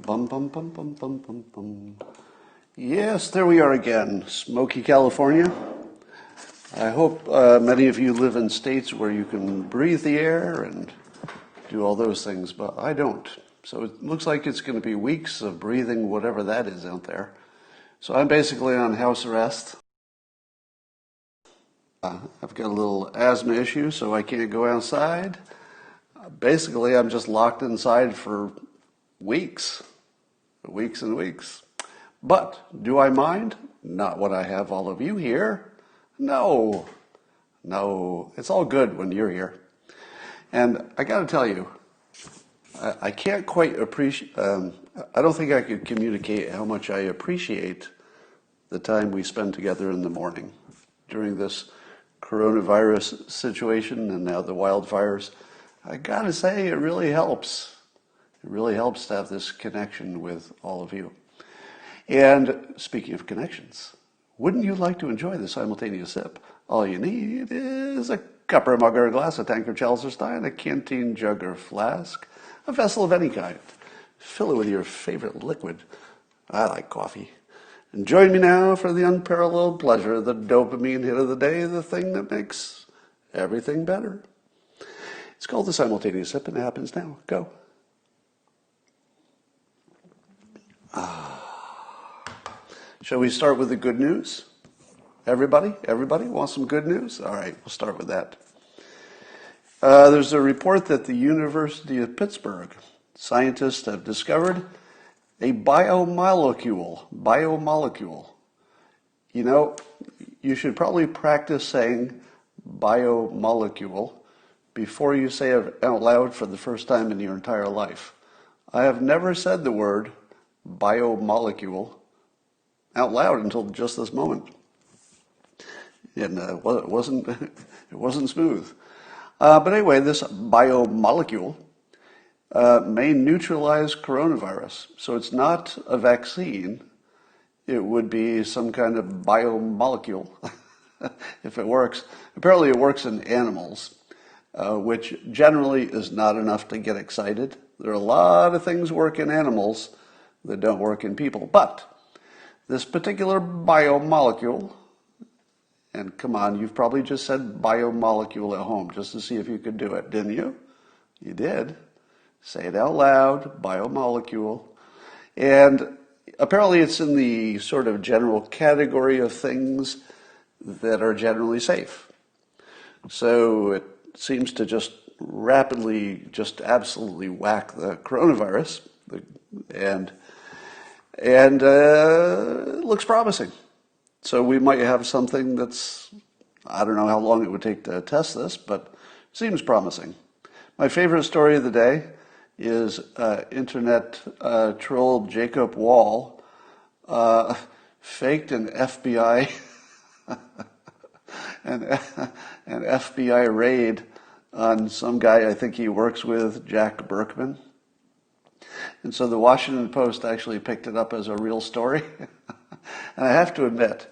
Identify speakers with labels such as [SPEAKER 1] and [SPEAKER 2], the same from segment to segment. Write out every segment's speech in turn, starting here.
[SPEAKER 1] Bum, bum, bum, bum, bum, bum, bum. Yes, there we are again, smoky California. I hope many of you live in states where you can breathe the air and do all those things, but I don't. So it looks like it's going to be weeks of breathing whatever that is out there. So I'm basically on house arrest. I've got a little asthma issue, so I can't go outside. Basically, I'm just locked inside for weeks and weeks. But do I mind? Not when I have all of you here. No, it's all good when you're here. And I got to tell you, I can't quite appreciate, I don't think I could communicate how much I appreciate the time we spend together in the morning during this coronavirus situation and now the wildfires. I got to say, it really helps. It really helps to have this connection with all of you. And speaking of connections, wouldn't you like to enjoy the simultaneous sip? All you need is a cup or a mug or a glass, a tankard, chalice or stein, a canteen, jug or flask, a vessel of any kind. Fill it with your favorite liquid. I like coffee. And join me now for the unparalleled pleasure, the dopamine hit of the day, the thing that makes everything better. It's called the simultaneous sip, and it happens now. Go. Shall we start with the good news? Everybody wants some good news? All right, we'll start with that. There's a report that the University of Pittsburgh scientists have discovered a biomolecule. You know, you should probably practice saying biomolecule before you say it out loud for the first time in your entire life. I have never said the word biomolecule out loud until just this moment. And it wasn't smooth. But anyway, this biomolecule may neutralize coronavirus. So it's not a vaccine. It would be some kind of biomolecule if it works. Apparently it works in animals, which generally is not enough to get excited. There are a lot of things work in animals that don't work in people. But this particular biomolecule, and come on, you've probably just said biomolecule at home just to see if you could do it, didn't you? You did. Say it out loud, biomolecule. And apparently it's in the sort of general category of things that are generally safe. So it seems to just rapidly, just absolutely whack the coronavirus, and it looks promising. So we might have something that's, I don't know how long it would take to test this, but seems promising. My favorite story of the day is internet troll Jacob Wall faked an FBI an FBI raid on some guy I think he works with, Jack Berkman. And so the Washington Post actually picked it up as a real story. And I have to admit,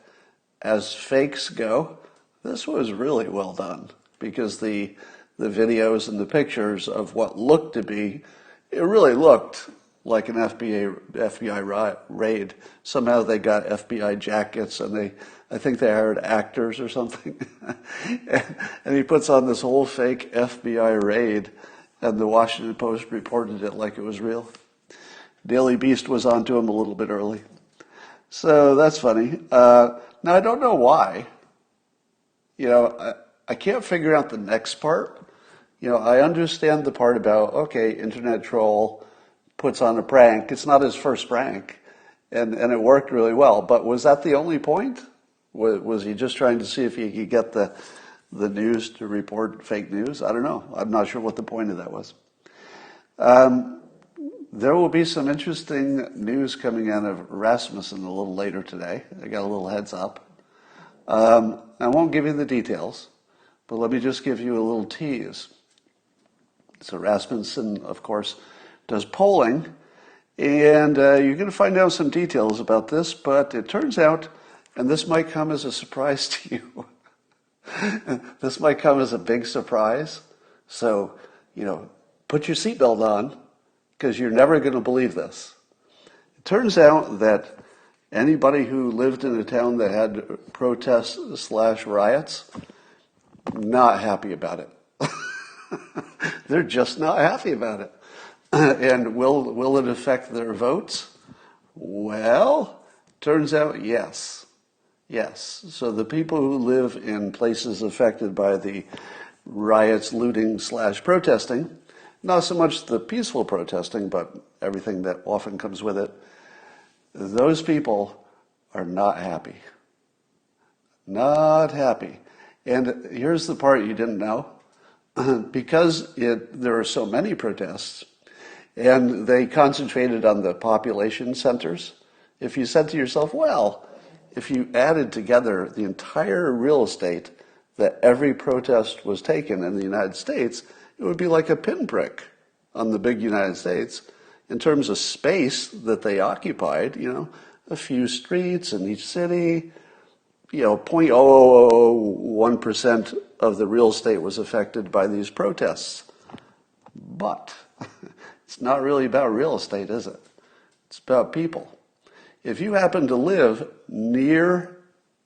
[SPEAKER 1] as fakes go, this was really well done, because the videos and the pictures of what looked to be, it really looked like an FBI raid. Somehow they got FBI jackets, and I think they hired actors or something. and he puts on this whole fake FBI raid, and the Washington Post reported it like it was real. Daily Beast was onto him a little bit early. So that's funny. Now, I don't know why. You know, I can't figure out the next part. You know, I understand the part about, okay, internet troll puts on a prank. It's not his first prank, and it worked really well. But was that the only point? Was he just trying to see if he could get the news to report fake news? I don't know. I'm not sure what the point of that was. There will be some interesting news coming out of Rasmussen a little later today. I got a little heads up. I won't give you the details, but let me just give you a little tease. So Rasmussen, of course, does polling, and you're going to find out some details about this, but it turns out, and this might come as a surprise to you, this might come as a big surprise, so, you know, put your seatbelt on, because you're never going to believe this. Turns out that anybody who lived in a town that had protests/riots, not happy about it. They're just not happy about it. And will it affect their votes? Well, turns out yes. Yes. So the people who live in places affected by the riots, looting/protesting, not so much the peaceful protesting, but everything that often comes with it, those people are not happy. Not happy. And here's the part you didn't know. Because there are so many protests, and they concentrated on the population centers, if you said to yourself, well, if you added together the entire real estate that every protest was taken in the United States, it would be like a pinprick on the big United States in terms of space that they occupied, a few streets in each city, 0.0001% of the real estate was affected by these protests. But it's not really about real estate, is it? It's about people. If you happen to live near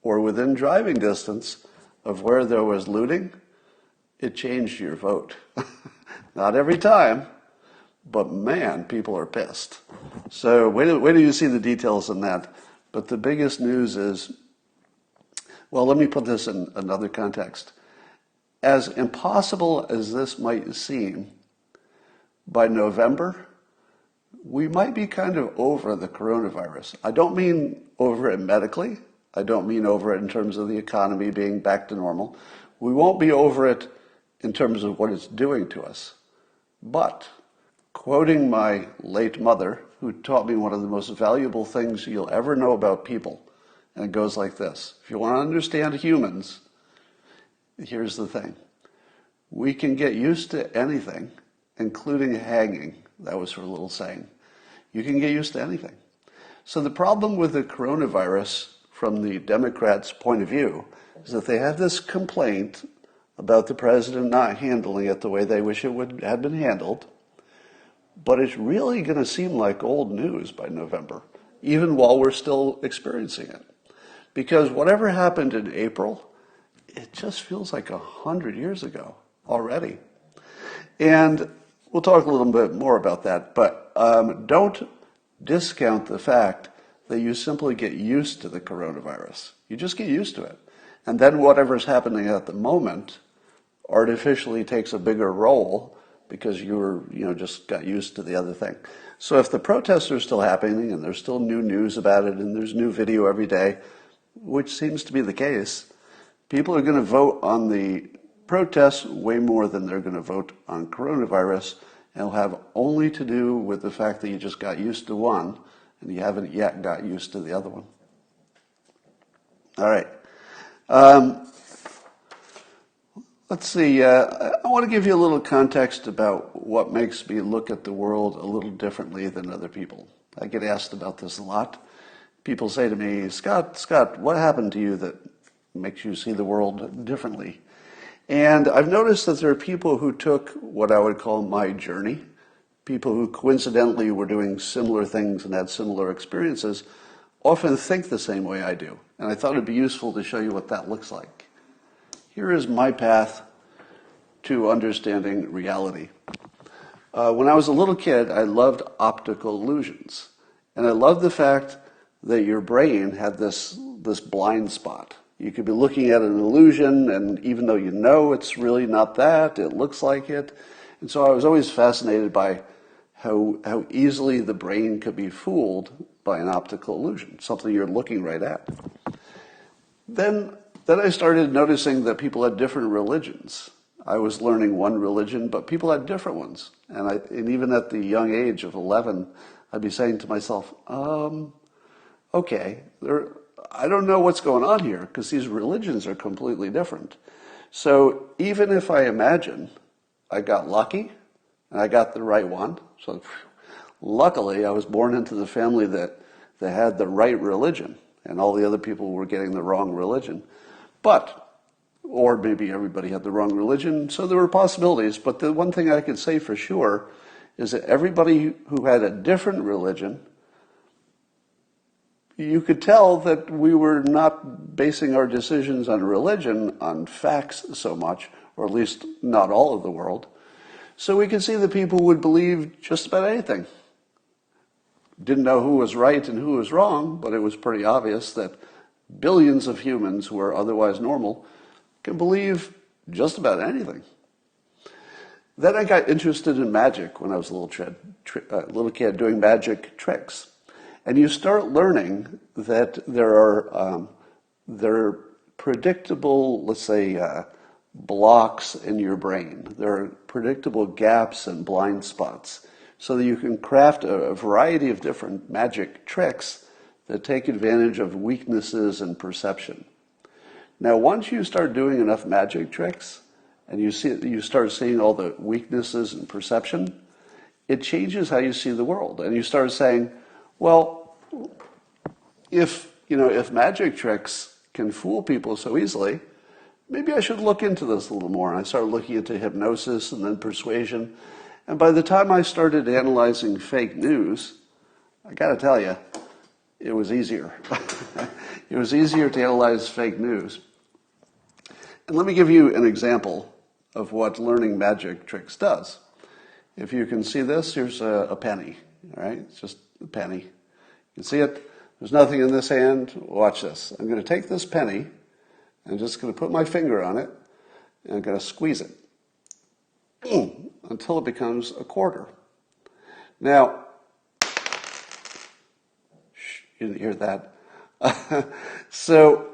[SPEAKER 1] or within driving distance of where there was looting, it changed your vote. Not every time, but man, people are pissed. So wait till you see the details on that. But the biggest news is, well, let me put this in another context. As impossible as this might seem, by November, we might be kind of over the coronavirus. I don't mean over it medically. I don't mean over it in terms of the economy being back to normal. We won't be over it in terms of what it's doing to us. But, quoting my late mother, who taught me one of the most valuable things you'll ever know about people, and it goes like this. If you want to understand humans, here's the thing. We can get used to anything, including hanging. That was her little saying. You can get used to anything. So the problem with the coronavirus, from the Democrats' point of view, is that they have this complaint about the president not handling it the way they wish it would have been handled. But it's really going to seem like old news by November, even while we're still experiencing it. Because whatever happened in April, it just feels like 100 years ago already. And we'll talk a little bit more about that, but don't discount the fact that you simply get used to the coronavirus. You just get used to it. And then whatever's happening at the moment artificially takes a bigger role because you're, just got used to the other thing. So if the protests are still happening and there's still new news about it and there's new video every day, which seems to be the case, people are going to vote on the protests way more than they're going to vote on coronavirus, and it'll have only to do with the fact that you just got used to one and you haven't yet got used to the other one. All right. Let's see. I want to give you a little context about what makes me look at the world a little differently than other people. I get asked about this a lot. People say to me, Scott, what happened to you that makes you see the world differently? And I've noticed that there are people who took what I would call my journey, people who coincidentally were doing similar things and had similar experiences, often think the same way I do. And I thought it'd be useful to show you what that looks like. Here is my path to understanding reality. When I was a little kid, I loved optical illusions. And I loved the fact that your brain had this blind spot. You could be looking at an illusion, and even though you know it's really not that, it looks like it. And so I was always fascinated by how easily the brain could be fooled by an optical illusion, something you're looking right at. Then I started noticing that people had different religions. I was learning one religion, but people had different ones. And even at the young age of 11, I'd be saying to myself, okay, I don't know what's going on here because these religions are completely different. So even if I imagine I got lucky and I got the right one, so luckily I was born into the family that had the right religion and all the other people were getting the wrong religion. Or maybe everybody had the wrong religion, so there were possibilities. But the one thing I could say for sure is that everybody who had a different religion you could tell that we were not basing our decisions on religion, on facts so much, or at least not all of the world. So we could see that people would believe just about anything. Didn't know who was right and who was wrong, but it was pretty obvious that billions of humans who are otherwise normal can believe just about anything. Then I got interested in magic when I was a little kid doing magic tricks. And you start learning that there are predictable, let's say, blocks in your brain. There are predictable gaps and blind spots, so that you can craft a variety of different magic tricks that take advantage of weaknesses in perception. Now, once you start doing enough magic tricks, and you start seeing all the weaknesses in perception, it changes how you see the world. And you start saying, well, if magic tricks can fool people so easily, maybe I should look into this a little more. And I started looking into hypnosis and then persuasion. And by the time I started analyzing fake news, I got to tell you, it was easier. It was easier to analyze fake news. And let me give you an example of what learning magic tricks does. If you can see this, here's a penny. All right, it's just a penny. You can see it. There's nothing in this hand. Watch this. I'm going to take this penny. I'm just going to put my finger on it, and I'm going to squeeze it until it becomes a quarter. Now, you didn't hear that. So,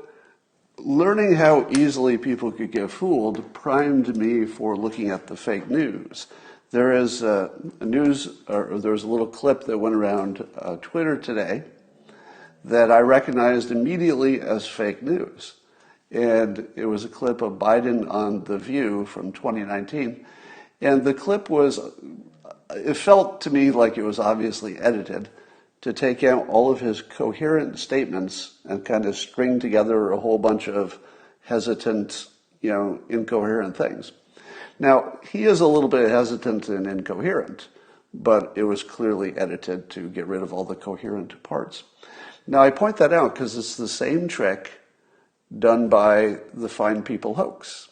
[SPEAKER 1] learning how easily people could get fooled primed me for looking at the fake news. There is there was a little clip that went around Twitter today that I recognized immediately as fake news. And it was a clip of Biden on The View from 2019. And the clip it felt to me like it was obviously edited to take out all of his coherent statements and kind of string together a whole bunch of hesitant, incoherent things. Now, he is a little bit hesitant and incoherent, but it was clearly edited to get rid of all the coherent parts. Now, I point that out because it's the same trick done by the Fine People hoax.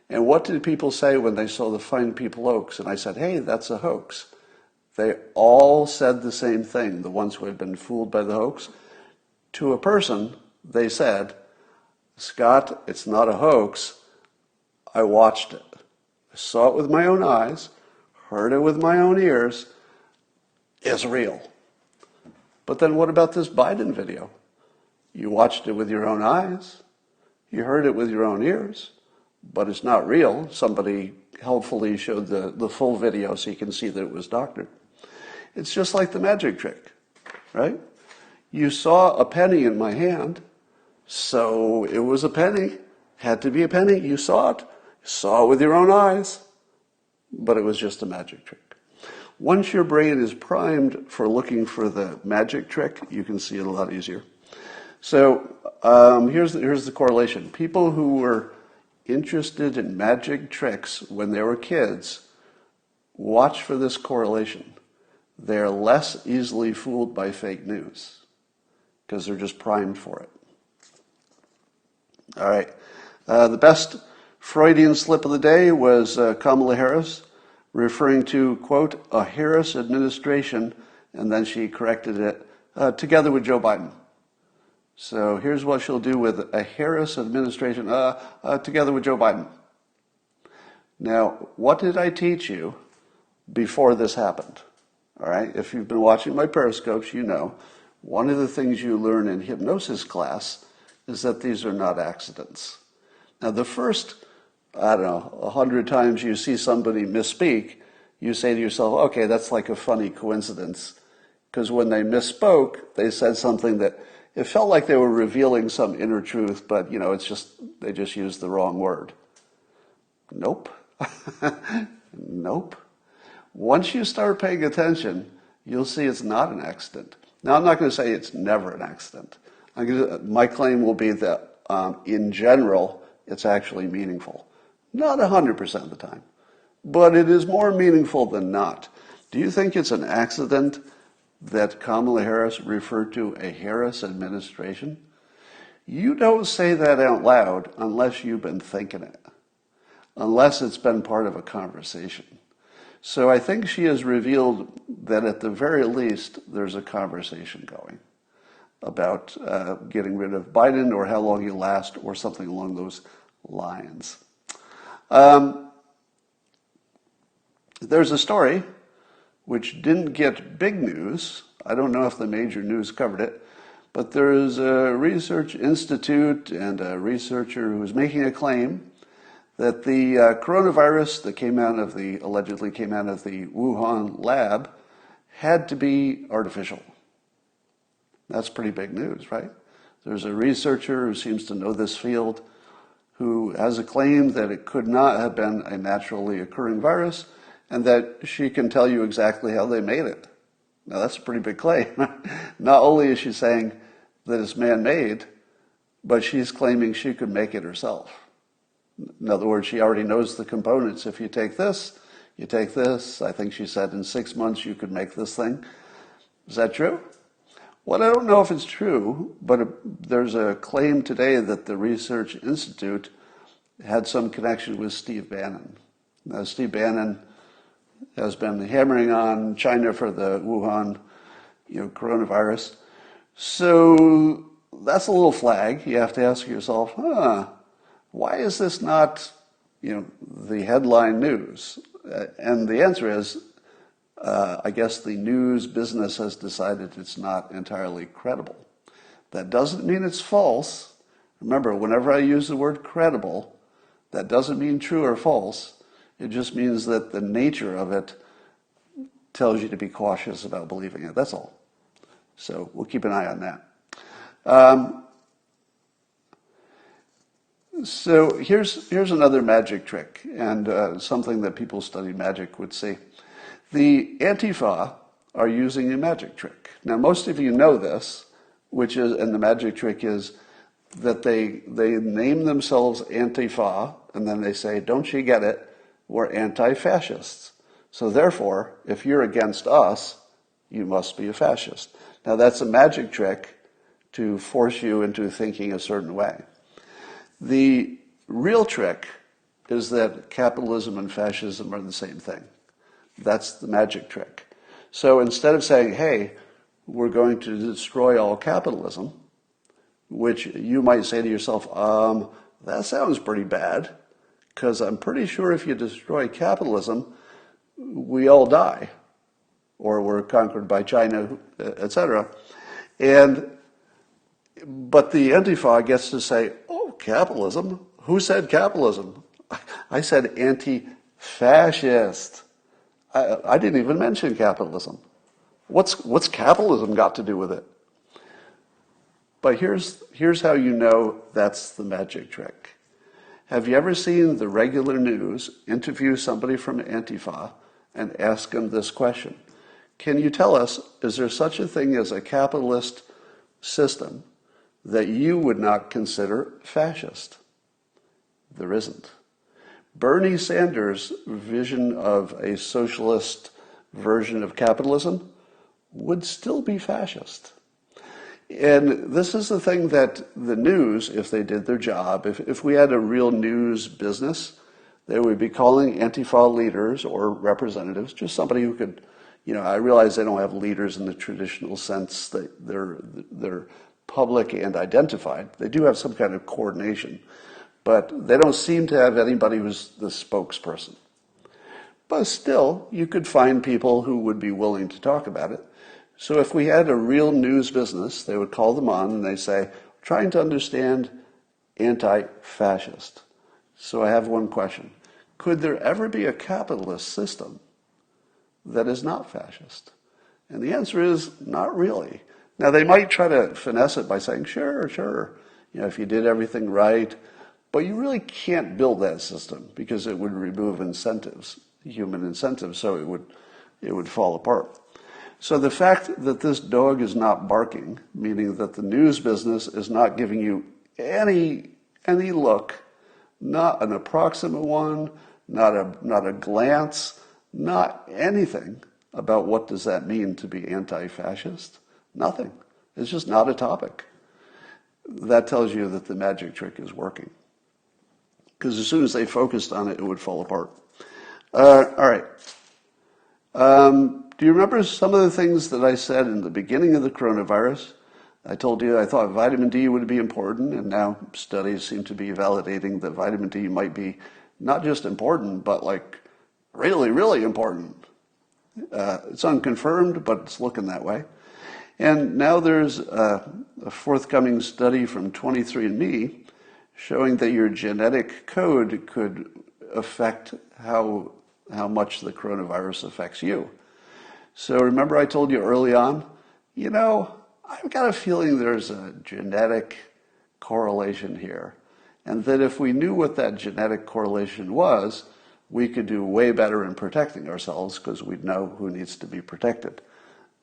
[SPEAKER 1] And what did people say when they saw the Fine People hoax? And I said, hey, that's a hoax. They all said the same thing, the ones who had been fooled by the hoax. To a person, they said, Scott, it's not a hoax. I watched it. I saw it with my own eyes, heard it with my own ears. It's real. But then what about this Biden video? You watched it with your own eyes. You heard it with your own ears. But it's not real. Somebody helpfully showed the full video so you can see that it was doctored. It's just like the magic trick, right? You saw a penny in my hand, so it was a penny. Had to be a penny. You saw it. Saw it with your own eyes. But it was just a magic trick. Once your brain is primed for looking for the magic trick, you can see it a lot easier. So here's the correlation. People who were interested in magic tricks when they were kids, watch for this correlation. They're less easily fooled by fake news because they're just primed for it. All right. The best Freudian slip of the day was Kamala Harris referring to, quote, a Harris administration, and then she corrected it, together with Joe Biden. So here's what she'll do with a Harris administration together with Joe Biden. Now, what did I teach you before this happened? All right, if you've been watching my Periscopes, you know one of the things you learn in hypnosis class is that these are not accidents. Now, the first, 100 times you see somebody misspeak, you say to yourself, okay, that's like a funny coincidence. Because when they misspoke, they said something that it felt like they were revealing some inner truth, but, they just used the wrong word. Nope. Nope. Once you start paying attention, you'll see it's not an accident. Now, I'm not going to say it's never an accident. My claim will be that, in general, it's actually meaningful. Not 100% of the time, but it is more meaningful than not. Do you think it's an accident that Kamala Harris referred to a Harris administration? You don't say that out loud unless you've been thinking it, unless it's been part of a conversation. So I think she has revealed that at the very least, there's a conversation going about getting rid of Biden or how long he'll last or something along those lines. There's a story which didn't get big news. I don't know if the major news covered it, but there is a research institute and a researcher who's making a claim that the coronavirus that allegedly came out of the Wuhan lab had to be artificial. That's pretty big news, right? There's a researcher who seems to know this field who has a claim that it could not have been a naturally occurring virus and that she can tell you exactly how they made it. Now, that's a pretty big claim. Not only is she saying that it's man-made, but she's claiming she could make it herself. In other words, she already knows the components. If you take this, I think she said in 6 months you could make this thing. Is that true? Well, I don't know if it's true, but there's a claim today that the Research Institute had some connection with Steve Bannon. Now, Steve Bannon has been hammering on China for the Wuhan, coronavirus. So that's a little flag. You have to ask yourself, why is this not, the headline news? And the answer is, I guess the news business has decided it's not entirely credible. That doesn't mean it's false. Remember, whenever I use the word credible, that doesn't mean true or false. It just means that the nature of it tells you to be cautious about believing it. That's all. So we'll keep an eye on that. So here's another magic trick, and something that people study magic would see. The Antifa are using a magic trick. Now, most of you know this, and the magic trick is that they name themselves Antifa, and then they say, don't you get it? We're anti-fascists. So therefore, if you're against us, you must be a fascist. Now, that's a magic trick to force you into thinking a certain way. The real trick is that capitalism and fascism are the same thing. That's the magic trick. So instead of saying, hey, we're going to destroy all capitalism, which you might say to yourself, that sounds pretty bad, because I'm pretty sure if you destroy capitalism, we all die, or we're conquered by China, etc. But the Antifa gets to say, oh, capitalism? Who said capitalism? I said anti-fascist. I didn't even mention capitalism. What's capitalism got to do with it? But here's how you know that's the magic trick. Have you ever seen the regular news interview somebody from Antifa and ask them this question? Can you tell us, is there such a thing as a capitalist system that you would not consider fascist? There isn't. Bernie Sanders' vision of a socialist version of capitalism would still be fascist. And this is the thing that the news, if they did their job, if we had a real news business, they would be calling Antifa leaders or representatives, just somebody who could, I realize they don't have leaders in the traditional sense, that they're public and identified. They do have some kind of coordination, but they don't seem to have anybody who's the spokesperson. But still, you could find people who would be willing to talk about it. So if we had a real news business, they would call them on and they say, trying to understand anti-fascist. So I have one question. Could there ever be a capitalist system that is not fascist? And the answer is not really. Now, they might try to finesse it by saying, sure, if you did everything right, but you really can't build that system because it would remove incentives, human incentives, so it would fall apart. So the fact that this dog is not barking, meaning that the news business is not giving you any look, not an approximate one, not a glance, not anything, about what does that mean to be anti-fascist. Nothing. It's just not a topic. That tells you that the magic trick is working. Because as soon as they focused on it, it would fall apart. All right. Do you remember some of the things that I said in the beginning of the coronavirus? I told you I thought vitamin D would be important, and now studies seem to be validating that vitamin D might be not just important, but like really, really important. It's unconfirmed, but it's looking that way. And now there's a forthcoming study from 23andMe showing that your genetic code could affect how much the coronavirus affects you. So remember I told you early on, I've got a feeling there's a genetic correlation here. And that if we knew what that genetic correlation was, we could do way better in protecting ourselves because we'd know who needs to be protected.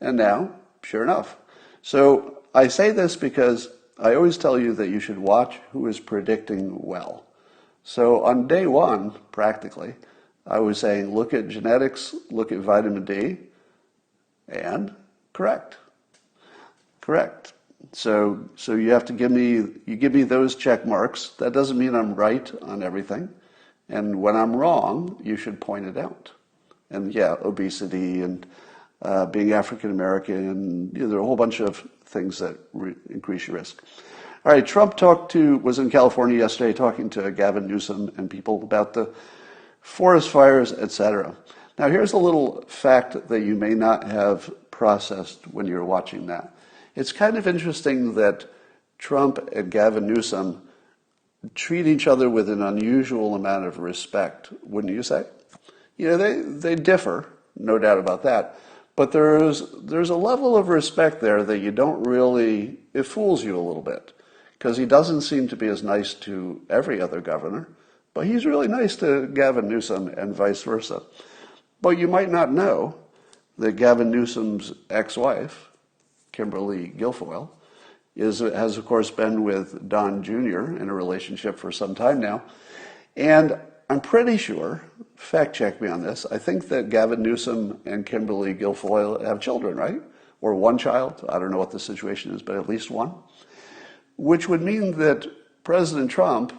[SPEAKER 1] And now, sure enough. So I say this because I always tell you that you should watch who is predicting well. So on day one, practically, I was saying, look at genetics, look at vitamin D, and correct. So you have to give me those check marks. That doesn't mean I'm right on everything. And when I'm wrong, you should point it out. And yeah, obesity and being African American, and there are a whole bunch of things that increase your risk. All right, Trump was in California yesterday talking to Gavin Newsom and people about the forest fires, etc. Now here's a little fact that you may not have processed when you're watching that. It's kind of interesting that Trump and Gavin Newsom treat each other with an unusual amount of respect, wouldn't you say? They differ, no doubt about that, but there's a level of respect there that you don't really, it fools you a little bit, because he doesn't seem to be as nice to every other governor, but he's really nice to Gavin Newsom and vice versa. But you might not know that Gavin Newsom's ex-wife, Kimberly Guilfoyle, has of course been with Don Jr. in a relationship for some time now. And I'm pretty sure, fact check me on this, I think that Gavin Newsom and Kimberly Guilfoyle have children, right? Or one child, I don't know what the situation is, but at least one. Which would mean that President Trump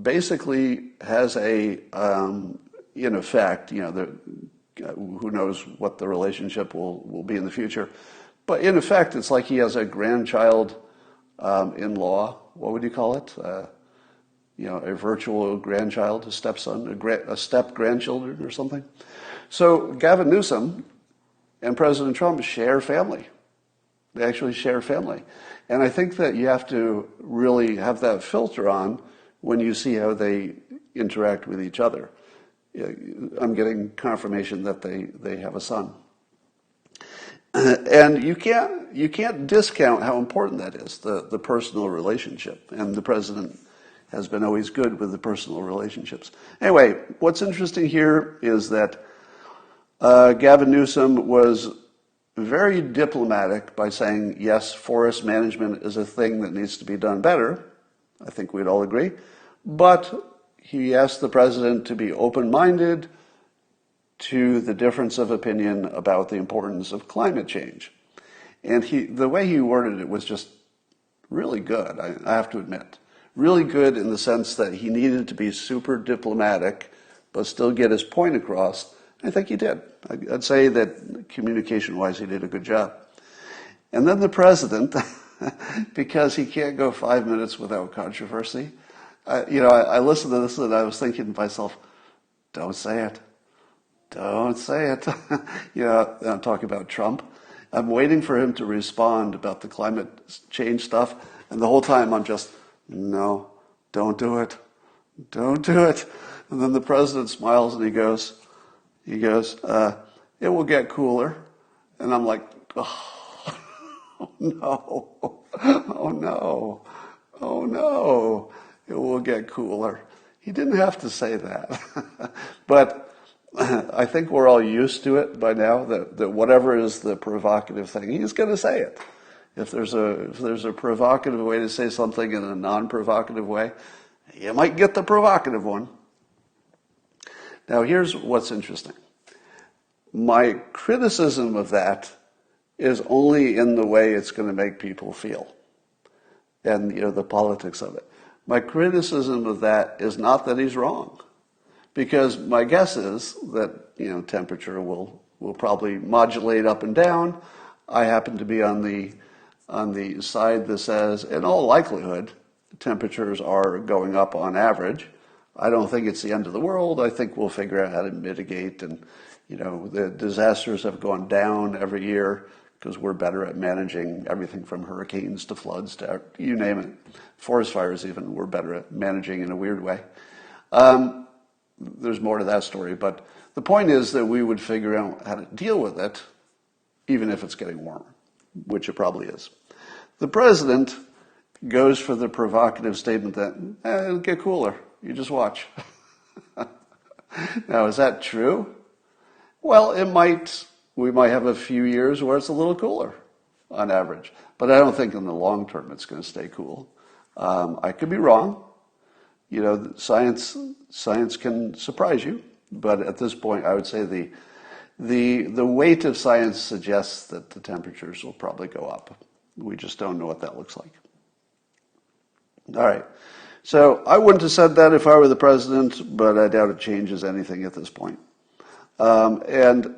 [SPEAKER 1] basically has in effect, who knows what the relationship will be in the future, but in effect, it's like he has a grandchild in-law. What would you call it? A virtual grandchild, a stepson, a step-grandchildren or something. So Gavin Newsom and President Trump share family. They actually share family. And I think that you have to really have that filter on when you see how they interact with each other. I'm getting confirmation that they have a son. And you can't discount how important that is, the personal relationship. And the president has been always good with the personal relationships. Anyway, what's interesting here is that Gavin Newsom was very diplomatic by saying, yes, forest management is a thing that needs to be done better. I think we'd all agree. But he asked the president to be open-minded to the difference of opinion about the importance of climate change. And the way he worded it was just really good, I have to admit. Really good in the sense that he needed to be super diplomatic, but still get his point across. I think he did. I'd say that communication-wise, he did a good job. And then the president, because he can't go 5 minutes without controversy, I listened to this and I was thinking to myself, don't say it. Don't say it. I'm talking about Trump. I'm waiting for him to respond about the climate change stuff. And the whole time I'm just, no, don't do it. Don't do it. And then the president smiles and he goes, it will get cooler. And I'm like, oh no, oh no, oh no, it will get cooler. He didn't have to say that. But I think we're all used to it by now, that whatever is the provocative thing, he's going to say it. If there's a provocative way to say something in a non-provocative way, you might get the provocative one. Now here's what's interesting. My criticism of that is only in the way it's going to make people feel and, the politics of it. My criticism of that is not that he's wrong, because my guess is that, temperature will probably modulate up and down. I happen to be on the side that says, in all likelihood, temperatures are going up on average. I don't think it's the end of the world. I think we'll figure out how to mitigate, and the disasters have gone down every year because we're better at managing everything from hurricanes to floods to you name it. Forest fires even, we're better at managing in a weird way. There's more to that story, but the point is that we would figure out how to deal with it, even if it's getting warmer, which it probably is. The president goes for the provocative statement that it'll get cooler. You just watch. Now, is that true? Well, we might have a few years where it's a little cooler on average, but I don't think in the long term it's going to stay cool. I could be wrong. Science can surprise you, but at this point, I would say the weight of science suggests that the temperatures will probably go up. We just don't know what that looks like. All right. So I wouldn't have said that if I were the president, but I doubt it changes anything at this point. And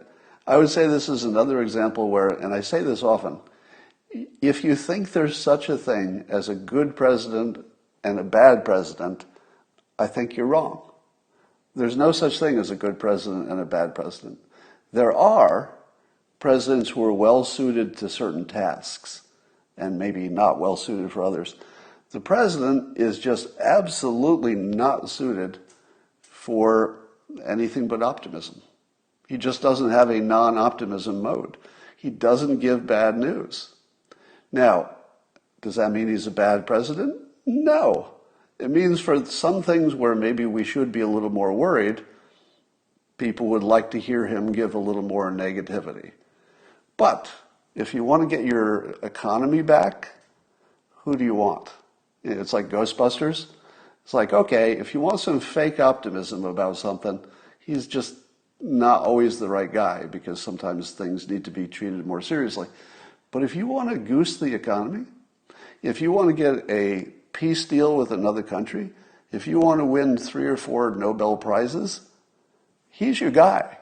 [SPEAKER 1] I would say this is another example where, and I say this often, if you think there's such a thing as a good president and a bad president, I think you're wrong. There's no such thing as a good president and a bad president. There are presidents who are well suited to certain tasks and maybe not well suited for others. The president is just absolutely not suited for anything but optimism. He just doesn't have a non-optimism mode. He doesn't give bad news. Now, does that mean he's a bad president? No. It means for some things where maybe we should be a little more worried, people would like to hear him give a little more negativity. But if you want to get your economy back, who do you want? It's like Ghostbusters. It's like, okay, if you want some fake optimism about something, he's just not always the right guy, because sometimes things need to be treated more seriously. But if you want to goose the economy, if you want to get a peace deal with another country, if you want to win 3 or 4 Nobel Prizes, he's your guy.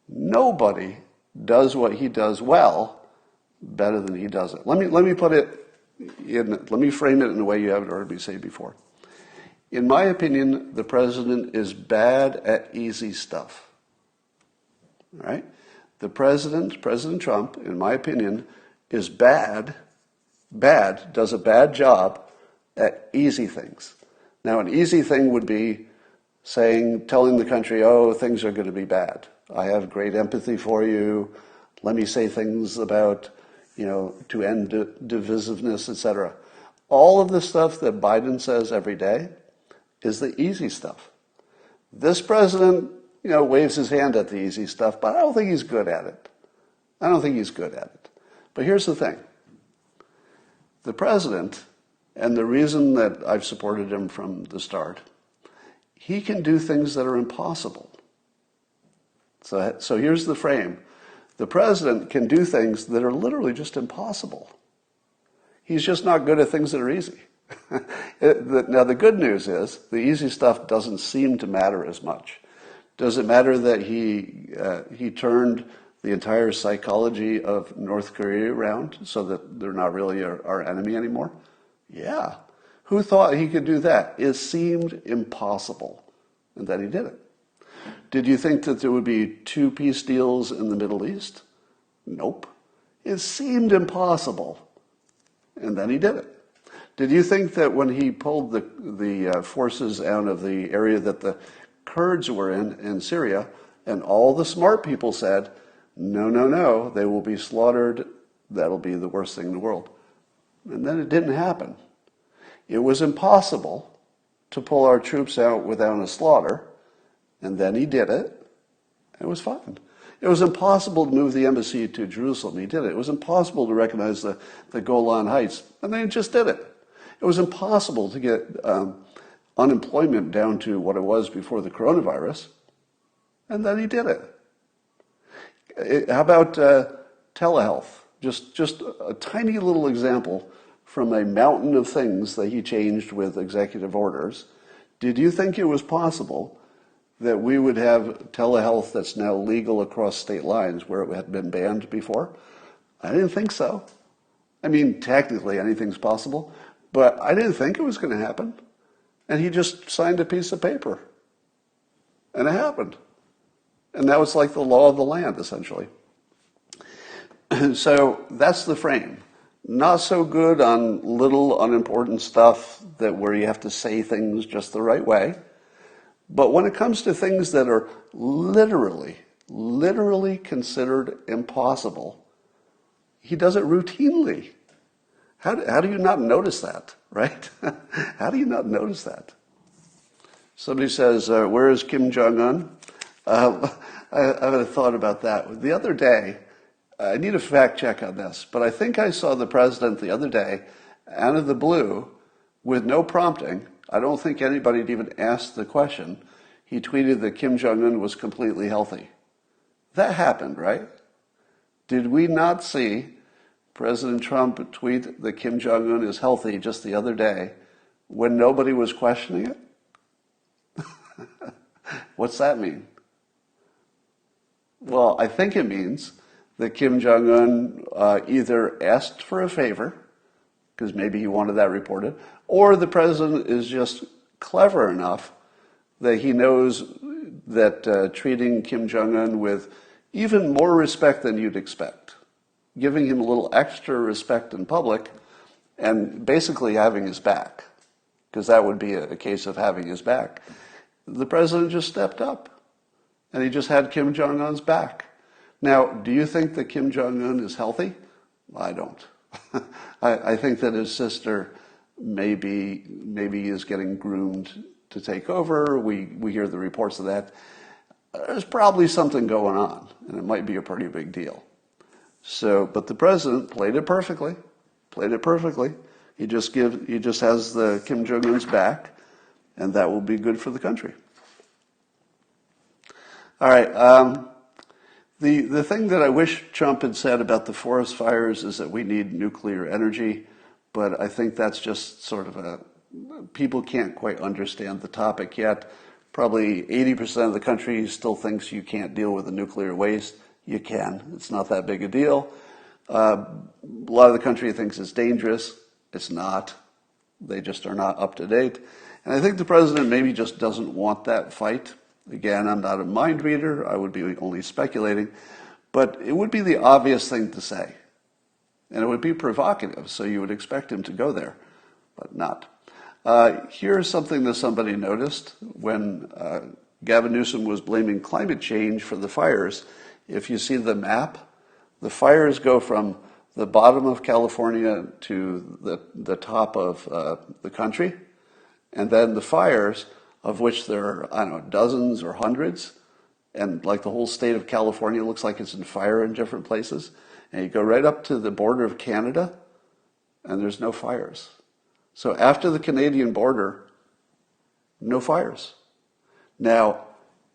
[SPEAKER 1] Nobody does what he does well better than he does it. Let me put it let me frame it in a way you haven't heard me say before. In my opinion, the president is bad at easy stuff. All right? The president, President Trump, in my opinion, is bad, does a bad job at easy things. Now, an easy thing would be telling the country, oh, things are going to be bad. I have great empathy for you. Let me say things about, to end divisiveness, etc. All of the stuff that Biden says every day is the easy stuff. This president, waves his hand at the easy stuff, but I don't think he's good at it. But here's the thing. The president, and the reason that I've supported him from the start, he can do things that are impossible. So here's the frame. The president can do things that are literally just impossible. He's just not good at things that are easy. Now, the good news is the easy stuff doesn't seem to matter as much. Does it matter that he turned the entire psychology of North Korea around so that they're not really our enemy anymore? Yeah. Who thought he could do that? It seemed impossible, and then he did it. Did you think that there would be 2 peace deals in the Middle East? Nope. It seemed impossible, and then he did it. Did you think that when he pulled the forces out of the area that the Kurds were in Syria, and all the smart people said, no, they will be slaughtered, that'll be the worst thing in the world. And then it didn't happen. It was impossible to pull our troops out without a slaughter, and then he did it. It was fine. It was impossible to move the embassy to Jerusalem. He did it. It was impossible to recognize the Golan Heights, and then he just did it. It was impossible to get unemployment down to what it was before the coronavirus, and then he did it. How about telehealth? Just a tiny little example from a mountain of things that he changed with executive orders. Did you think it was possible that we would have telehealth that's now legal across state lines where it had been banned before? I didn't think so. I mean, technically anything's possible, but I didn't think it was going to happen. And he just signed a piece of paper. And it happened. And that was like the law of the land, essentially. So that's the frame. Not so good on little unimportant stuff where you have to say things just the right way. But when it comes to things that are literally considered impossible, he does it routinely. How do you not notice that, right? How do you not notice that? Somebody says, where is Kim Jong-un? I haven't thought about that. The other day, I need a fact check on this, but I think I saw the president the other day, out of the blue, with no prompting. I don't think anybody had even asked the question. He tweeted that Kim Jong-un was completely healthy. That happened, right? Did we not see President Trump tweet that Kim Jong-un is healthy just the other day when nobody was questioning it? What's that mean? Well, I think it means that Kim Jong-un either asked for a favor, because maybe he wanted that reported, or the president is just clever enough that he knows that treating Kim Jong-un with even more respect than you'd expect, giving him a little extra respect in public, and basically having his back, because that would be a case of having his back. The president just stepped up, and he just had Kim Jong-un's back. Now, do you think that Kim Jong-un is healthy? I don't. I think that his sister maybe is getting groomed to take over. We hear the reports of that. There's probably something going on, and it might be a pretty big deal. But the president played it perfectly. He just has the Kim Jong-un's back, and that will be good for the country. All right. The thing that I wish Trump had said about the forest fires is that we need nuclear energy, but I think that's just sort of people can't quite understand the topic yet. Probably 80% of the country still thinks you can't deal with the nuclear waste. You can. It's not that big a deal. A lot of the country thinks it's dangerous. It's not. They just are not up to date. And I think the president maybe just doesn't want that fight. Again, I'm not a mind reader. I would be only speculating. But it would be the obvious thing to say. And it would be provocative, so you would expect him to go there, but not. Here's something that somebody noticed when Gavin Newsom was blaming climate change for the fires. If you see the map, the fires go from the bottom of California to the top of the country. And then the fires, of which there are, I don't know, dozens or hundreds, and like the whole state of California looks like it's in fire in different places. And you go right up to the border of Canada, and there's no fires. So after the Canadian border, no fires. Now,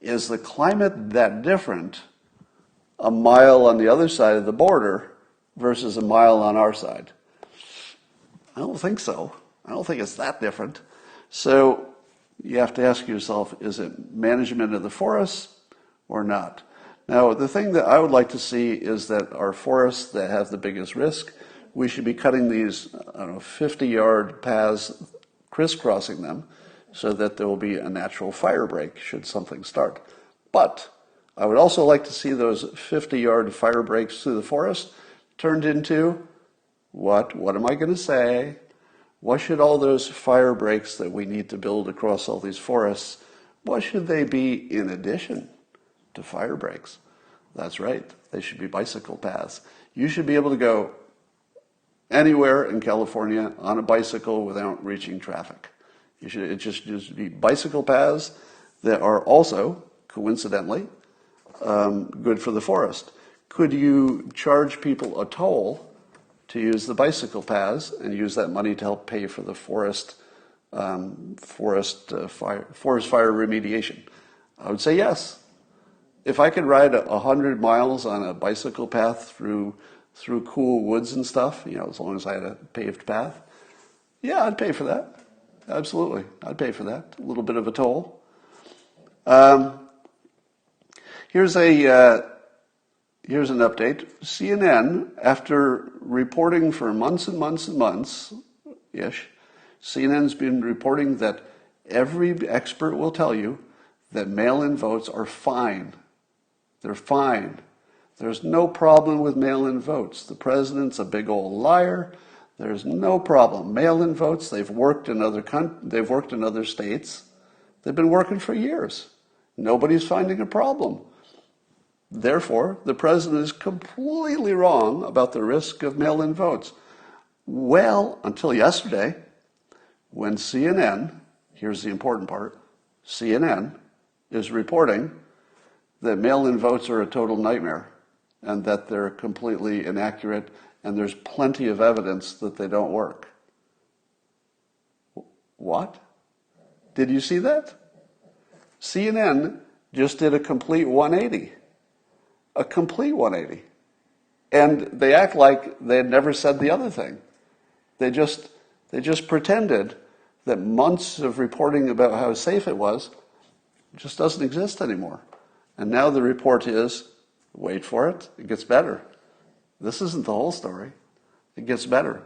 [SPEAKER 1] is the climate that different a mile on the other side of the border versus a mile on our side? I don't think so. I don't think it's that different. So you have to ask yourself, is it management of the forests or not? Now, the thing that I would like to see is that our forests that have the biggest risk, we should be cutting these, 50-yard paths, crisscrossing them, so that there will be a natural fire break should something start. But I would also like to see those 50-yard fire breaks through the forest turned into, what am I going to say? What should all those fire breaks that we need to build across all these forests, what should they be in addition to fire breaks? That's right, they should be bicycle paths. You should be able to go anywhere in California on a bicycle without reaching traffic. It just be bicycle paths that are also, coincidentally, good for the forest. Could you charge people a toll to use the bicycle paths and use that money to help pay for the forest fire remediation? I would say yes. If I could ride 100 miles on a bicycle path through cool woods and stuff, as long as I had a paved path, yeah, I'd pay for that. Absolutely, I'd pay for that. A little bit of a toll. Here's here's an update. CNN, after reporting for months and months and months-ish, CNN's been reporting that every expert will tell you that mail-in votes are fine. They're fine. There's no problem with mail-in votes. The president's a big old liar. There's no problem. Mail-in votes, they've worked in other states. They've been working for years. Nobody's finding a problem. Therefore, the president is completely wrong about the risk of mail-in votes. Well, until yesterday, when CNN, here's the important part, CNN is reporting that mail-in votes are a total nightmare and that they're completely inaccurate and there's plenty of evidence that they don't work. What? Did you see that? CNN just did a complete 180. A complete 180. And they act like they had never said the other thing. They just pretended that months of reporting about how safe it was just doesn't exist anymore. And now the report is, wait for it, it gets better. This isn't the whole story. It gets better.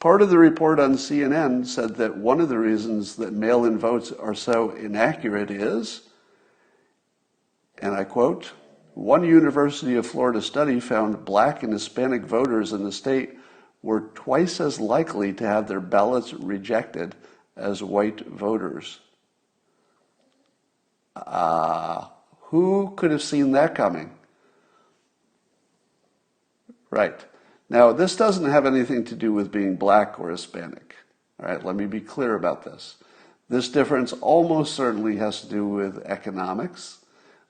[SPEAKER 1] Part of the report on CNN said that one of the reasons that mail-in votes are so inaccurate is, and I quote, one University of Florida study found Black and Hispanic voters in the state were twice as likely to have their ballots rejected as white voters. Who could have seen that coming? Right. Now, this doesn't have anything to do with being Black or Hispanic. All right, let me be clear about this. This difference almost certainly has to do with economics,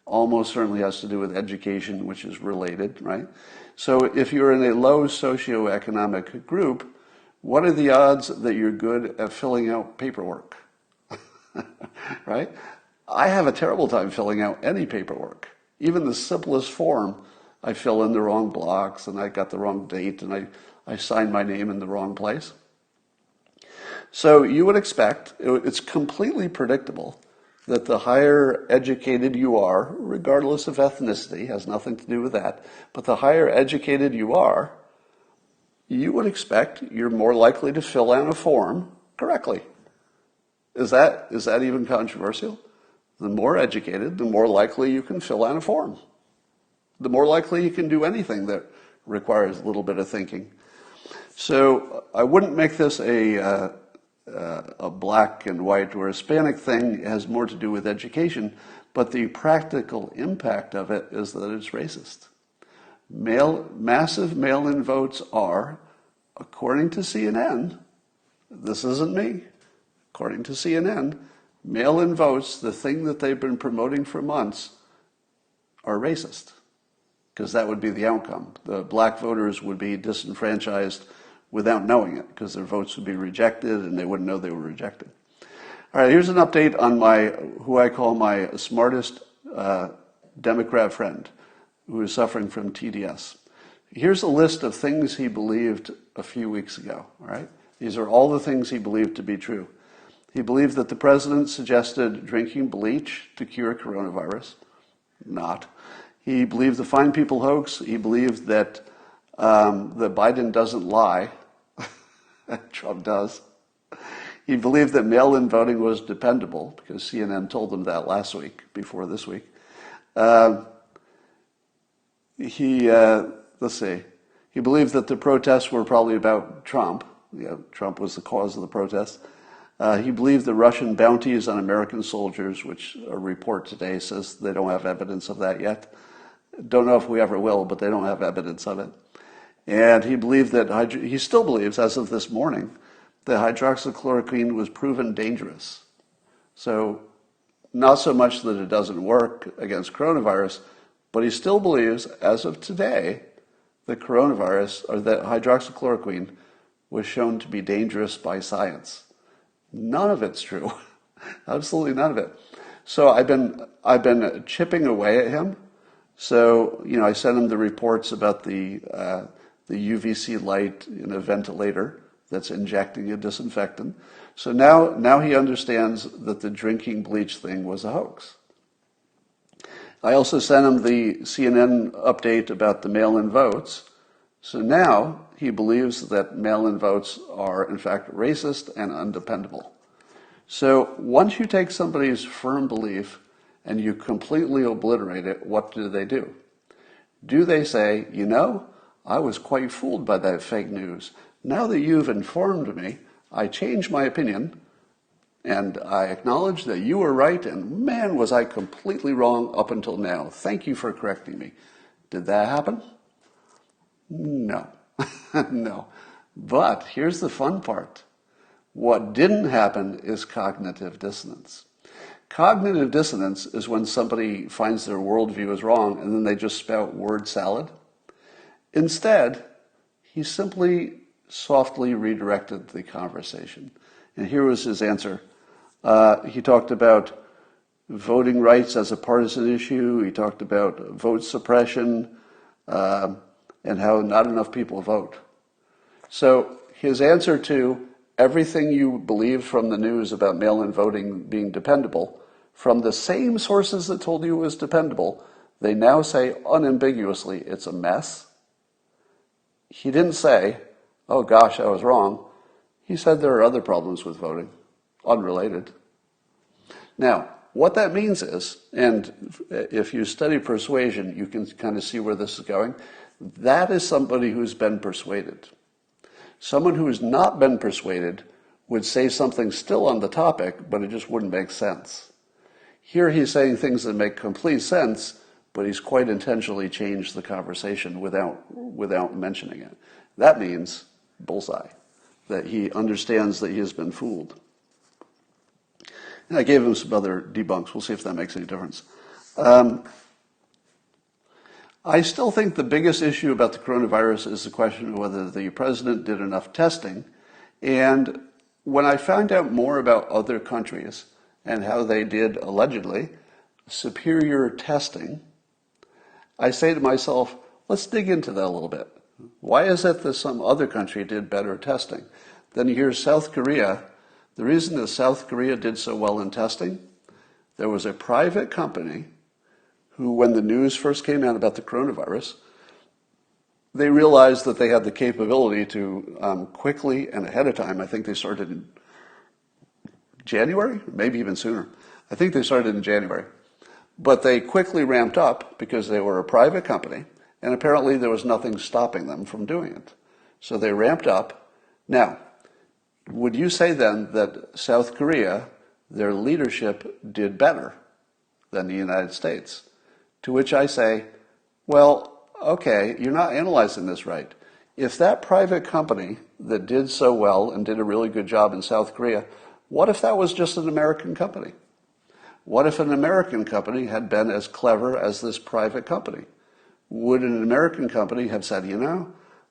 [SPEAKER 1] almost certainly has to do with education, which is related, right? So if you're in a low socioeconomic group, what are the odds that you're good at filling out paperwork? Right? I have a terrible time filling out any paperwork. Even the simplest form, I fill in the wrong blocks and I got the wrong date and I sign my name in the wrong place. So you would expect, it's completely predictable, that the higher educated you are, regardless of ethnicity, has nothing to do with that, but the higher educated you are, you would expect you're more likely to fill out a form correctly. Is that even controversial? The more educated, the more likely you can fill out a form. The more likely you can do anything that requires a little bit of thinking. So I wouldn't make this a black and white or Hispanic thing. It has more to do with education, but the practical impact of it is that it's racist. Massive mail-in votes are, according to CNN, this isn't me, according to CNN, mail-in votes, the thing that they've been promoting for months, are racist, because that would be the outcome. The black voters would be disenfranchised without knowing it, because their votes would be rejected and they wouldn't know they were rejected. All right, here's an update on who I call my smartest Democrat friend, who is suffering from TDS. Here's a list of things he believed a few weeks ago, all right? These are all the things he believed to be true. He believed that the president suggested drinking bleach to cure coronavirus. Not. He believed the Fine People hoax. He believed that Biden doesn't lie. Trump does. He believed that mail-in voting was dependable, because CNN told him that last week, before this week. Let's see. He believed that the protests were probably about Trump. Trump was the cause of the protests. He believed the Russian bounties on American soldiers, which a report today says they don't have evidence of that yet. Don't know if we ever will, but they don't have evidence of it. And he believed that, he still believes, as of this morning, that hydroxychloroquine was proven dangerous. So not so much that it doesn't work against coronavirus, but he still believes, as of today, that coronavirus, or that hydroxychloroquine, was shown to be dangerous by science. None of it's true. Absolutely none of it. So I've been chipping away at him. So, I sent him the reports about the UVC light in a ventilator that's injecting a disinfectant. So now he understands that the drinking bleach thing was a hoax. I also sent him the CNN update about the mail-in votes. So now he believes that mail-in votes are, in fact, racist and undependable. So once you take somebody's firm belief and you completely obliterate it, what do they do? Do they say, I was quite fooled by that fake news. Now that you've informed me, I changed my opinion, and I acknowledge that you were right, and man, was I completely wrong up until now. Thank you for correcting me. Did that happen? No. No. But here's the fun part. What didn't happen is cognitive dissonance. Cognitive dissonance is when somebody finds their worldview is wrong and then they just spout word salad. Instead, he simply softly redirected the conversation. And here was his answer. He talked about voting rights as a partisan issue. He talked about vote suppression and how not enough people vote. So his answer to everything you believed from the news about mail-in voting being dependable, from the same sources that told you it was dependable, they now say unambiguously it's a mess. He didn't say, oh gosh, I was wrong. He said there are other problems with voting, unrelated. Now, what that means is, and if you study persuasion, you can kind of see where this is going, that is somebody who's been persuaded. Someone who has not been persuaded would say something still on the topic, but it just wouldn't make sense. Here he's saying things that make complete sense, but he's quite intentionally changed the conversation without mentioning it. That means bullseye, that he understands that he has been fooled. And I gave him some other debunks. We'll see if that makes any difference. I still think the biggest issue about the coronavirus is the question of whether the president did enough testing. And when I found out more about other countries and how they did, allegedly, superior testing, I say to myself, let's dig into that a little bit. Why is it that some other country did better testing? Then here's South Korea. The reason that South Korea did so well in testing, there was a private company who, when the news first came out about the coronavirus, they realized that they had the capability to quickly and ahead of time, I think they started in January, maybe even sooner. I think they started in January. But they quickly ramped up because they were a private company, and apparently there was nothing stopping them from doing it. So they ramped up. Now, would you say then that South Korea, their leadership, did better than the United States? To which I say, well, okay, you're not analyzing this right. If that private company that did so well and did a really good job in South Korea, what if that was just an American company? What if an American company had been as clever as this private company? Would an American company have said,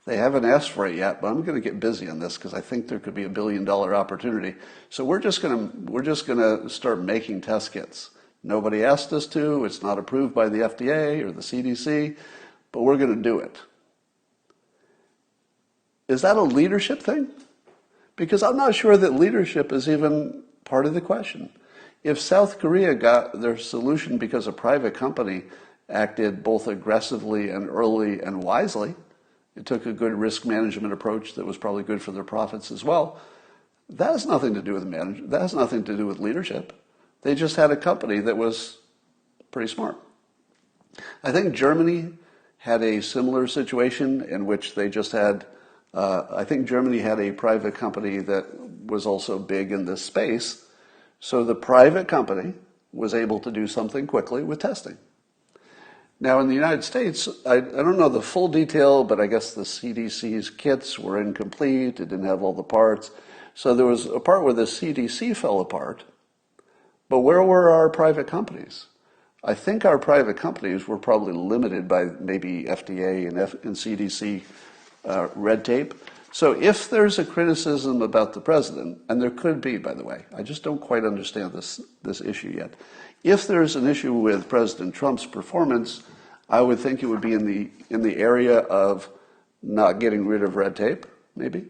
[SPEAKER 1] they haven't asked for it yet, but I'm going to get busy on this because I think there could be $1 billion opportunity. So we're just going to start making test kits. Nobody asked us to. It's not approved by the FDA or the CDC, but we're going to do it. Is that a leadership thing? Because I'm not sure that leadership is even part of the question. If South Korea got their solution because a private company acted both aggressively and early and wisely, it took a good risk management approach that was probably good for their profits as well, that has nothing to do with management. That has nothing to do with leadership. They just had a company that was pretty smart. I think Germany had a similar situation in which they just had, I think Germany had a private company that was also big in this space. So the private company was able to do something quickly with testing. Now in the United States, I don't know the full detail, but I guess the CDC's kits were incomplete. It didn't have all the parts. So there was a part where the CDC fell apart. But where were our private companies? I think our private companies were probably limited by maybe FDA and CDC red tape. So if there's a criticism about the president, and there could be, by the way, I just don't quite understand this issue yet. If there's an issue with President Trump's performance, I would think it would be in the area of not getting rid of red tape, maybe.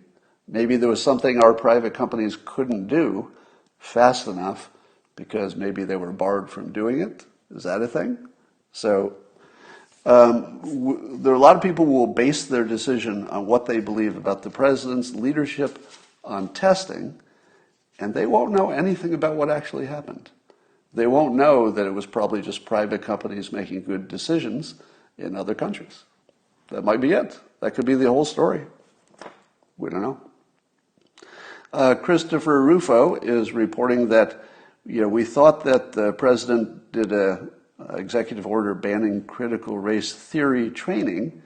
[SPEAKER 1] Maybe there was something our private companies couldn't do fast enough because maybe they were barred from doing it. Is that a thing? So there are a lot of people who will base their decision on what they believe about the president's leadership on testing, and they won't know anything about what actually happened. They won't know that it was probably just private companies making good decisions in other countries. That might be it. That could be the whole story. We don't know. Christopher Rufo is reporting that we thought that the president did an executive order banning critical race theory training,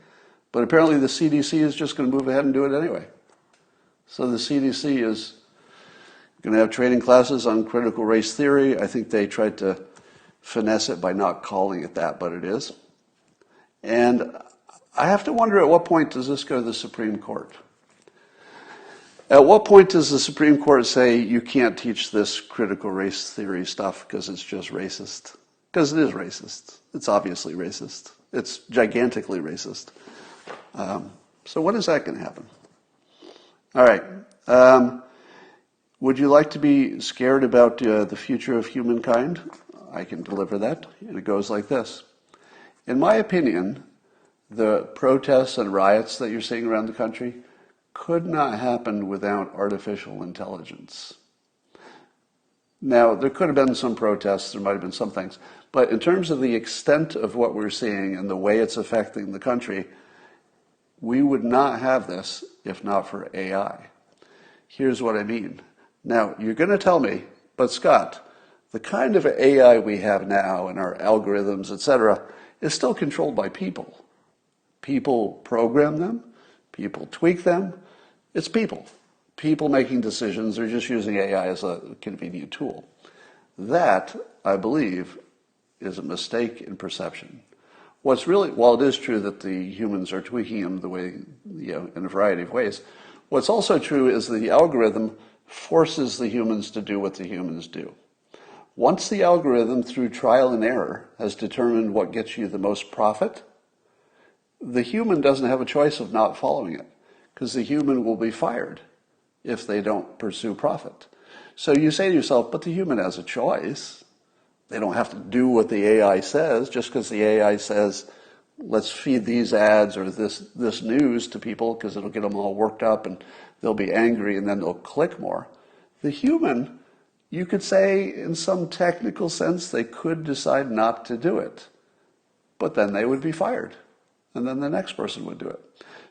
[SPEAKER 1] but apparently the CDC is just going to move ahead and do it anyway. So the CDC is going to have training classes on critical race theory. I think they tried to finesse it by not calling it that, but it is. And I have to wonder, at what point does this go to the Supreme Court? At what point does the Supreme Court say you can't teach this critical race theory stuff because it's just racist? Because it is racist. It's obviously racist. It's gigantically racist. So when is that going to happen? All right. Would you like to be scared about the future of humankind? I can deliver that. And it goes like this. In my opinion, the protests and riots that you're seeing around the country could not happen without artificial intelligence. Now, there could have been some protests, there might have been some things, but in terms of the extent of what we're seeing and the way it's affecting the country, we would not have this if not for AI. Here's what I mean. Now, you're going to tell me, but Scott, the kind of AI we have now and our algorithms, etc., is still controlled by people. People program them, people tweak them. It's people. People making decisions. They're just using AI as a convenient tool. That, I believe, is a mistake in perception. What's really, while it is true that the humans are tweaking them the way, in a variety of ways, what's also true is the algorithm forces the humans to do what the humans do. Once the algorithm, through trial and error, has determined what gets you the most profit, the human doesn't have a choice of not following it, because the human will be fired if they don't pursue profit. So you say to yourself, but the human has a choice. They don't have to do what the AI says just because the AI says, let's feed these ads or this news to people because it'll get them all worked up and they'll be angry and then they'll click more. The human, you could say in some technical sense, they could decide not to do it, but then they would be fired. And then the next person would do it.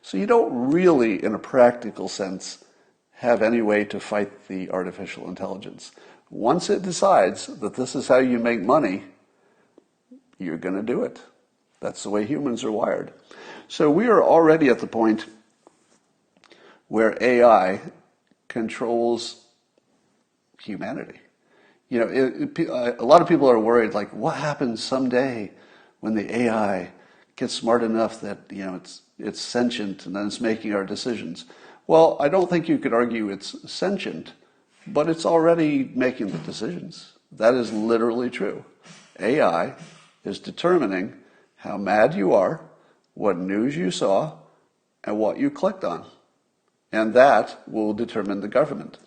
[SPEAKER 1] So you don't really, in a practical sense, have any way to fight the artificial intelligence. Once it decides that this is how you make money, you're going to do it. That's the way humans are wired. So we are already at the point where AI controls humanity. A lot of people are worried, like, what happens someday when the AI gets smart enough that it's sentient and then it's making our decisions? Well, I don't think you could argue it's sentient, but it's already making the decisions. That is literally true. AI is determining how mad you are, what news you saw, and what you clicked on. And that will determine the government.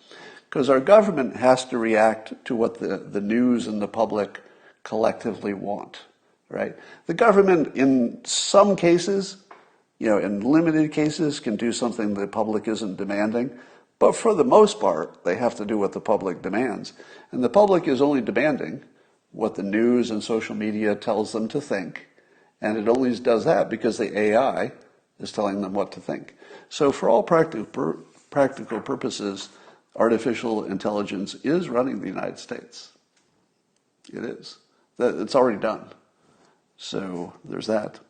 [SPEAKER 1] Because our government has to react to what the news and the public collectively want. Right? The government, in some cases, in limited cases, can do something the public isn't demanding. But for the most part, they have to do what the public demands. And the public is only demanding what the news and social media tells them to think. And it only does that because the AI is telling them what to think. So for all practical purposes, artificial intelligence is running the United States. It is. It's already done. So there's that.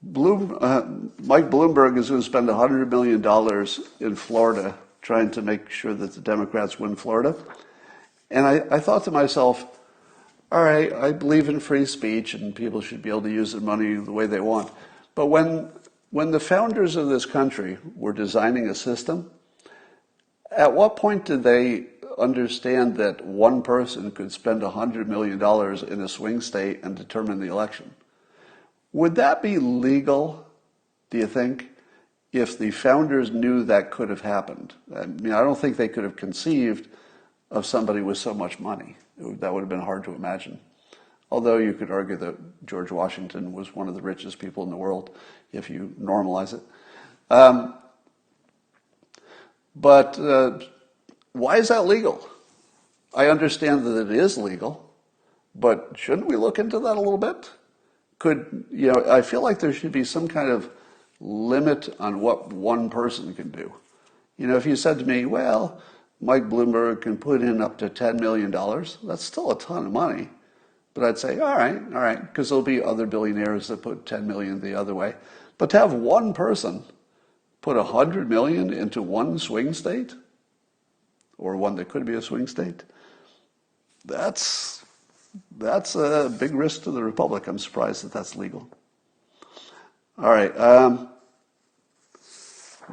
[SPEAKER 1] Mike Bloomberg is going to spend $100 million in Florida trying to make sure that the Democrats win Florida. And I thought to myself, all right, I believe in free speech and people should be able to use their money the way they want. But when when the founders of this country were designing a system, at what point did they understand that one person could spend $100 million in a swing state and determine the election? Would that be legal, do you think, if the founders knew that could have happened? I mean, I don't think they could have conceived of somebody with so much money. That would have been hard to imagine. Although you could argue that George Washington was one of the richest people in the world, if you normalize it. But why is that legal? I understand that it is legal, but shouldn't we look into that a little bit? I feel like there should be some kind of limit on what one person can do. If you said to me, well, Mike Bloomberg can put in up to $10 million, that's still a ton of money. But I'd say, all right, because there'll be other billionaires that put 10 million the other way. But to have one person put 100 million into one swing state, or one that could be a swing state, that's a big risk to the republic. I'm surprised that that's legal. All right,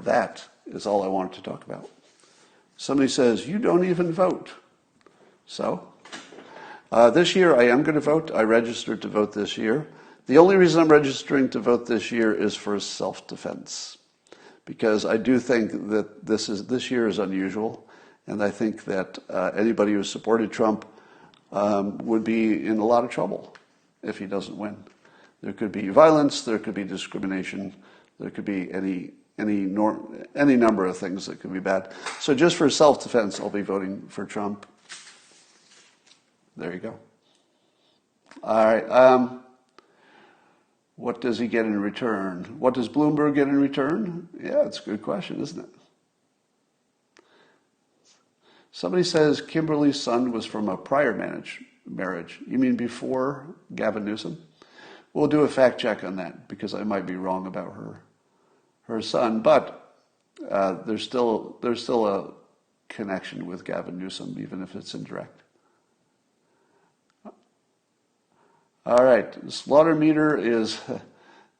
[SPEAKER 1] that is all I wanted to talk about. Somebody says, you don't even vote. So? This year I am going to vote. I registered to vote this year. The only reason I'm registering to vote this year is for self-defense, because I do think that this year is unusual, and I think that anybody who supported Trump would be in a lot of trouble if he doesn't win. There could be violence, there could be discrimination, there could be any number of things that could be bad. So just for self-defense, I'll be voting for Trump. There you go. All right. What does he get in return? What does Bloomberg get in return? Yeah, it's a good question, isn't it? Somebody says Kimberly's son was from a prior marriage. You mean before Gavin Newsom? We'll do a fact check on that, because I might be wrong about her son. But there's still a connection with Gavin Newsom, even if it's indirect. All right, the slaughter meter is at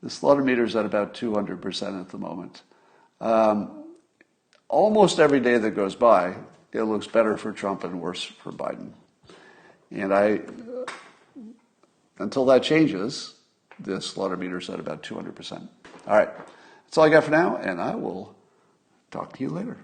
[SPEAKER 1] about 200% at the moment. Almost every day that goes by, it looks better for Trump and worse for Biden. And until that changes, the slaughter meter is at about 200%. All right, that's all I got for now, and I will talk to you later.